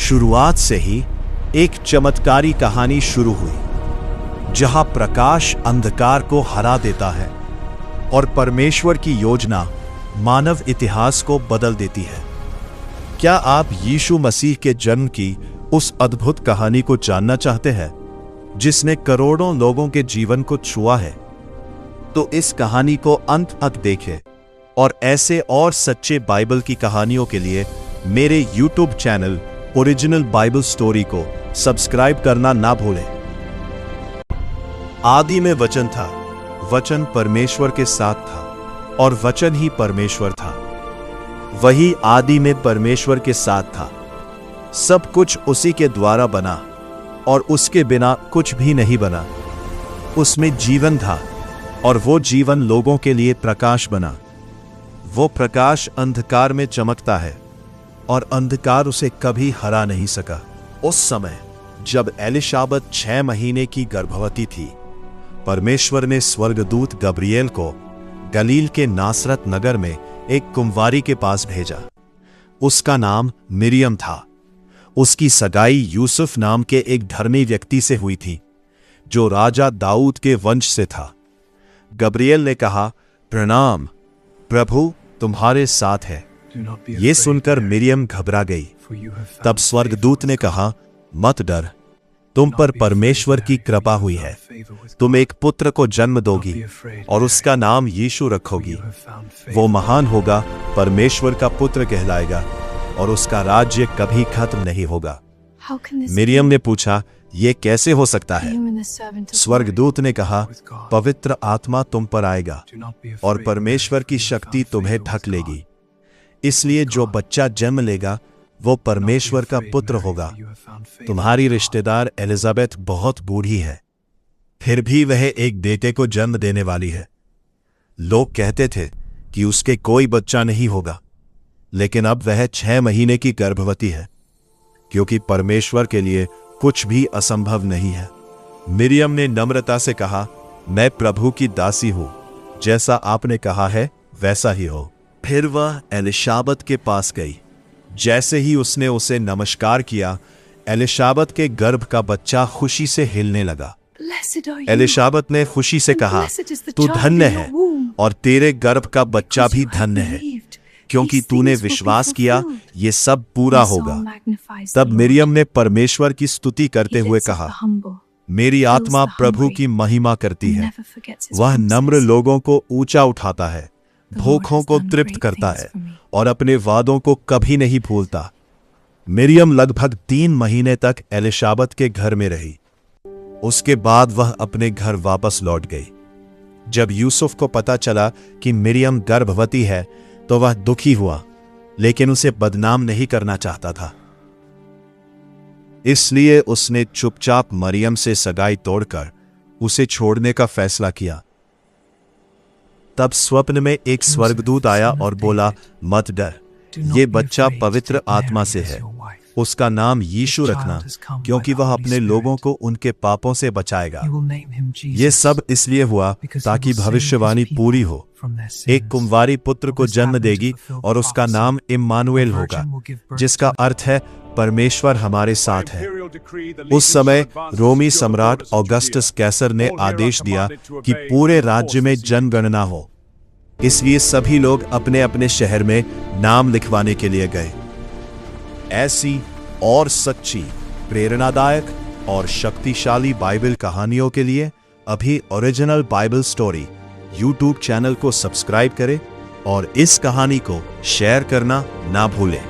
शुरुआत से ही एक चमत्कारी कहानी शुरू हुई, जहां प्रकाश अंधकार को हरा देता है और परमेश्वर की योजना मानव इतिहास को बदल देती है। क्या आप यीशु मसीह के जन्म की उस अद्भुत कहानी को जानना चाहते हैं, जिसने करोड़ों लोगों के जीवन को छुआ है? तो इस कहानी को अंत तक देखें और ऐसे और सच्चे बाइबल की कहानियों के लिए मेरे YouTube channel original Bible story को सब्सक्राइब करना ना भूलें। आदि में वचन था, वचन परमेश्वर के साथ था और वचन ही परमेश्वर था। वही आदि में परमेश्वर के साथ था। सब कुछ उसी के द्वारा बना और उसके बिना कुछ भी नहीं बना। उसमें जीवन था और वो जीवन लोगों के लिए प्रकाश बना। वो प्रकाश अंधकार में चमकता है और अंधकार उसे कभी हरा नहीं सका। उस समय जब एलिशाबत 6 महीने की गर्भवती थी, परमेश्वर ने स्वर्गदूत गब्रिएल को गलील के नासरत नगर में एक कुंवारी के पास भेजा। उसका नाम मिरियम था। उसकी सगाई यूसुफ नाम के एक धर्मी व्यक्ति से हुई थी, जो राजा दाऊद के वंश से था। गब्रिएल ने कहा, प्रणाम, प्रभु तुम्हारे साथ है। ये सुनकर मिरियम घबरा गई। तब स्वर्गदूत ने कहा, मत डर, तुम पर परमेश्वर की कृपा हुई है। तुम एक पुत्र को जन्म दोगी और उसका नाम यीशु रखोगी। वो महान होगा, परमेश्वर का पुत्र कहलाएगा और उसका राज्य कभी खत्म नहीं होगा। मिरियम ने पूछा, ये कैसे हो सकता है? स्वर्गदूत ने कहा, पवित्र आत्मा तुम पर आएगा और परमेश्वर की शक्ति तुम्हें ढक लेगी। इसलिए जो बच्चा जन्म लेगा वो परमेश्वर का पुत्र होगा। तुम्हारी रिश्तेदार एलिजाबेथ बहुत बूढ़ी है, फिर भी वह एक बेटे को जन्म देने वाली है। लोग कहते थे कि उसके कोई बच्चा नहीं होगा, लेकिन अब वह 6 महीने की गर्भवती है, क्योंकि परमेश्वर के लिए कुछ भी असंभव नहीं है। मिरियम ने नम्रता से कहा, मैं प्रभु की दासी हूं, जैसा आपने कहा है वैसा ही हो। फिर वह एलिशाबत के पास गई। जैसे ही उसने उसे नमस्कार किया, एलिशाबत के गर्भ का बच्चा खुशी से हिलने लगा। एलिशाबत ने खुशी से कहा, तू धन्य है और तेरे गर्भ का बच्चा भी धन्य है, क्योंकि तूने विश्वास किया ये सब पूरा होगा। तब मिरियम ने परमेश्वर की स्तुति करते हुए कहा, मेरी आत्मा प्रभु की महिमा करती है। वह नम्र लोगों को ऊंचा उठाता है, भूखों को तृप्त करता है और अपने वादों को कभी नहीं भूलता। मिरियम लगभग 3 महीने तक एलिशाबत के घर में रही। उसके बाद वह अपने घर वापस लौट गई। जब यूसुफ को पता चला कि मिरियम गर्भवती है तो वह दुखी हुआ, लेकिन उसे बदनाम नहीं करना चाहता था। इसलिए उसने चुपचाप मरियम से सगाई तोड़कर उसे छोड़ने का फैसला किया। तब स्वप्न में एक स्वर्गदूत आया और बोला, मत डर, ये बच्चा पवित्र आत्मा से है। उसका नाम यीशु रखना, क्योंकि वह अपने लोगों को उनके पापों से बचाएगा। ये सब इसलिए हुआ ताकि भविष्यवाणी पूरी हो। एक कुंवारी पुत्र को जन्म देगी और उसका नाम इम्मानुएल होगा, जिसका अर्थ है परमेश्वर हमारे साथ है। उस समय रोमी सम्राट ऑगस्टस कैसर ने आदेश दिया कि पूरे राज्य में जनगणना हो। इसलिए सभी लोग अपने अपने शहर में नाम लिखवाने के लिए गए। ऐसी और सच्ची, प्रेरणादायक और शक्तिशाली बाइबल कहानियों के लिए अभी original Bible story YouTube channel को सब्सक्राइब करें और इस कहानी को शेयर करना ना भूलें।